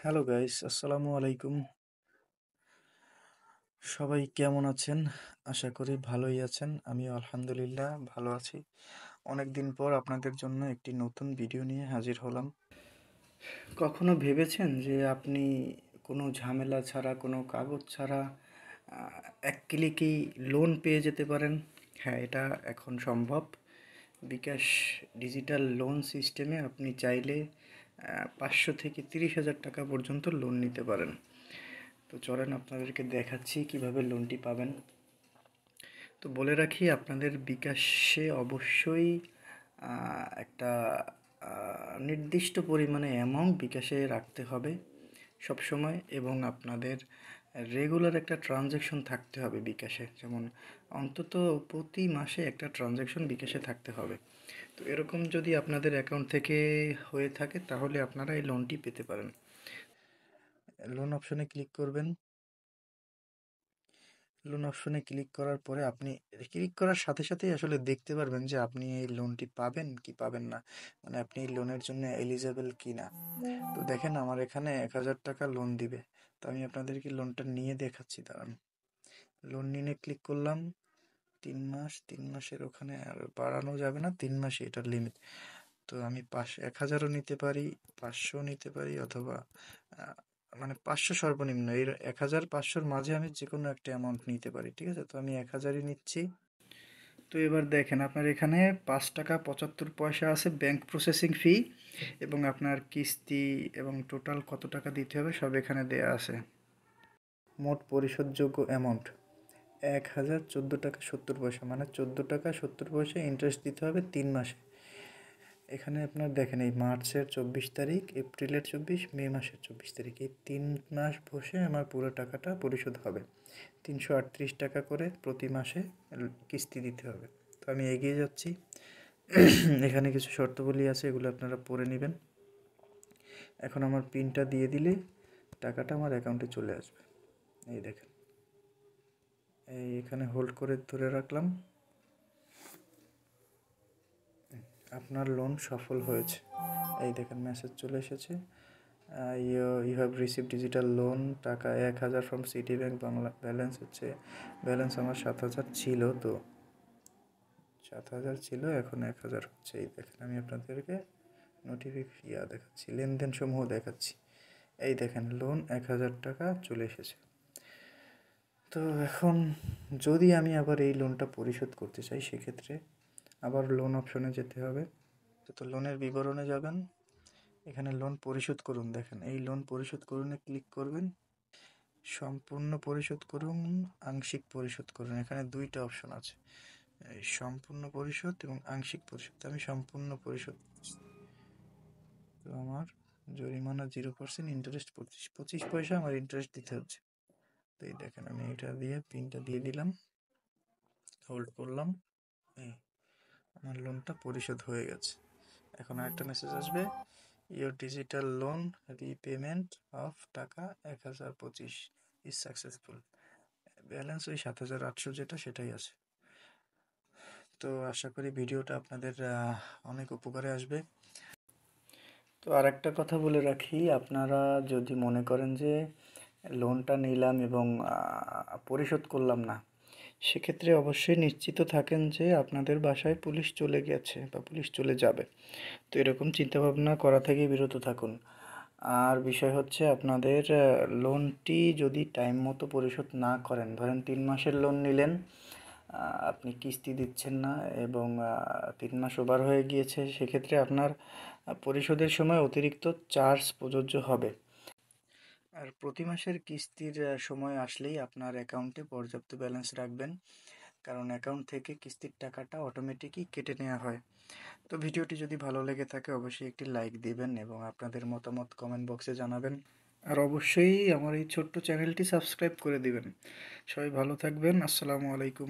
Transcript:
Hello guys, আসসালামু আলাইকুম। সবাই কেমন আছেন? আশা করি ভালোই আছেন। আমিও আলহামদুলিল্লাহ ভালো আছি। অনেক দিন পর আপনাদের জন্য একটি নতুন ভিডিও নিয়ে হাজির হলাম। কখনো ভেবেছেন যে আপনি কোনো ঝামেলা ছাড়া, কোনো কাগজ ছাড়া এক ক্লিকেই লোন পেয়ে যেতে পারেন? হ্যাঁ, এটা এখন সম্ভব। বিকাশ ডিজিটাল লোন সিস্টেমে আপনি চাইলে 500 থেকে 30,000 টাকা পর্যন্ত লোন নিতে পারেন। তো চলেন আপনাদেরকে দেখাচ্ছি কিভাবে লোনটি পাবেন। তো বলে রাখি, আপনাদের বিকাশে অবশ্যই একটা নির্দিষ্ট পরিমাণে অ্যামাউন্ট বিকাশে রাখতে হবে সবসময়, এবং আপনাদের রেগুলার একটা ট্রানজ্যাকশন থাকতে হবে বিকাশে। যেমন অন্তত প্রতি মাসে একটা ট্রানজ্যাকশন বিকাশে থাকতে হবে। তো এরকম যদি আপনাদের অ্যাকাউন্ট থেকে হয়ে থাকে তাহলে আপনারা এই লোনটি পেতে পারেন। লোন অপশনে ক্লিক করবেন। লোন অপশনে ক্লিক করার পরে আপনি ক্লিক করার সাথে সাথেই আসলে দেখতে পারবেন যে আপনি এই লোনটি পাবেন কি পাবেন না, মানে আপনি এই লোনের জন্য এলিজেবল কি না। তো দেখেন, আমার এখানে 1,000 টাকা লোন দিবে। তো আমি আপনাদেরকে লোনটা নিয়ে দেখাচ্ছি, দাঁড়ান। লোন নিয়ে ক্লিক করলাম। 3 মাস, 3 মাসের ওখানে আর বাড়ানো যাবে না, 3 মাসই এটার লিমিট। তো আমি 1,000ও নিতে পারি, 500 নিতে পারি, অথবা মানে 500 সর্বনিম্ন। এর 1,000 500-র মাঝে আমি যে কোনো একটা অ্যামাউন্ট নিতে পারি, ঠিক আছে? তো আমি 1,000ই নিচ্ছি। তো এবার দেখেন, আপনার এখানে 5 টাকা 75 পয়সা আছে ব্যাংক প্রসেসিং ফি, এবং আপনার কিস্তি এবং টোটাল কত টাকা দিতে হবে সব এখানে দেয়া আছে। মোট পরিশোধযোগ্য অ্যামাউন্ট 1,014 টাকা 70 পয়সা, মানে 14 টাকা 70 পয়সা ইন্টারেস্ট দিতে হবে 3 মাসে। এখানে আপনার দেখেন, এই মার্চের 24 তারিখ, এপ্রিলের 24, মে মাসের 24 তারিখ, এই 3 মাস বসে আমার পুরো টাকাটা পরিশোধ হবে। 338 টাকা করে প্রতি মাসে কিস্তি দিতে হবে। তো আমি এগিয়ে যাচ্ছি। এখানে কিছু শর্তাবলী আছে, এগুলো আপনারা পড়ে নেবেন। এখন আমার পিনটা দিয়ে দিলে টাকাটা আমার অ্যাকাউন্টে চলে আসবে। এই দেখেন, এই এখানে হোল্ড করে ধরে রাখলাম। আপনার লোন সফল হয়েছে। এই দেখেন, মেসেজ চলে এসেছে। You have receive digital loan, টাকা 1,000 from City Bank Bangla. Balance আমার 7,000 ছিল, তো 7,000 ছিল, এখন 1,000 হচ্ছে। এই দেখেন, আমি আপনাদেরকে দেখাচ্ছি, লেনদেন সমূহ দেখাচ্ছি। এই দেখেন, লোন 1,000 টাকা চলে এসেছে। তো এখন যদি আমি আবার এই লোনটা পরিশোধ করতে চাই, সেক্ষেত্রে আবার লোন অপশনে যেতে হবে। তো লোনের বিবরণে যাবেন, এখানে লোন পরিশোধ করুন, দেখেন এই লোন পরিশোধ করুনে ক্লিক করবেন। সম্পূর্ণ পরিশোধ করুন, আংশিক পরিশোধ করুন, এখানে দুইটা অপশন আছে, এই সম্পূর্ণ পরিশোধ এবং আংশিক পরিশোধ। আমি সম্পূর্ণ পরিশোধ করছি। তো আমার জরিমানা 0%, ইন্টারেস্ট 25 পয়সা আমার ইন্টারেস্ট দিতে হচ্ছে। তো এই দেখেন, আমি এটা দিয়ে পিনটা দিয়ে দিলাম, হোল্ড করলাম। এই আমার লোনটা পরিশোধ হয়ে গেছে। এখন আরেকটা মেসেজ আসবে, your digital loan repayment of টাকা 1,025 ইজ সাকসেসফুল। ব্যালেন্স ওই 7,800 যেটা, সেটাই আছে। তো আশা করি ভিডিওটা আপনাদের অনেক উপকারে আসবে। তো আরেকটা কথা বলে রাখি, আপনারা যদি মনে করেন যে লোনটা নিলাম এবং পরিশোধ করলাম না, সেক্ষেত্রে অবশ্যই নিশ্চিত থাকেন যে আপনাদের বাসায় পুলিশ চলে গেছে বা পুলিশ চলে যাবে। তো এরকম চিন্তাভাবনা করা থেকে বিরত থাকুন। আর বিষয় হচ্ছে, আপনাদের লোনটি যদি টাইম মতো পরিশোধ না করেন, ধরেন 3 মাসের লোন নিলেন, আপনি কিস্তি দিচ্ছেন না এবং 3 মাস ওভার হয়ে গিয়েছে, সেক্ষেত্রে আপনার পরিশোধের সময় অতিরিক্ত চার্জ প্রযোজ্য হবে। আর প্রতি মাসের কিস্তির সময় আসলেই আপনার অ্যাকাউন্টে পর্যাপ্ত ব্যালেন্স রাখবেন, কারণ অ্যাকাউন্ট থেকে কিস্তির টাকাটা অটোমেটিকই কেটে নেওয়া হয়। তো ভিডিওটি যদি ভালো লেগে থাকে অবশ্যই একটি লাইক দিবেন এবং আপনাদের মতামত কমেন্ট বক্সে জানাবেন। আর অবশ্যই আমার এই ছোট্ট চ্যানেলটি সাবস্ক্রাইব করে দিবেন। সবাই ভালো থাকবেন। আসসালামু আলাইকুম।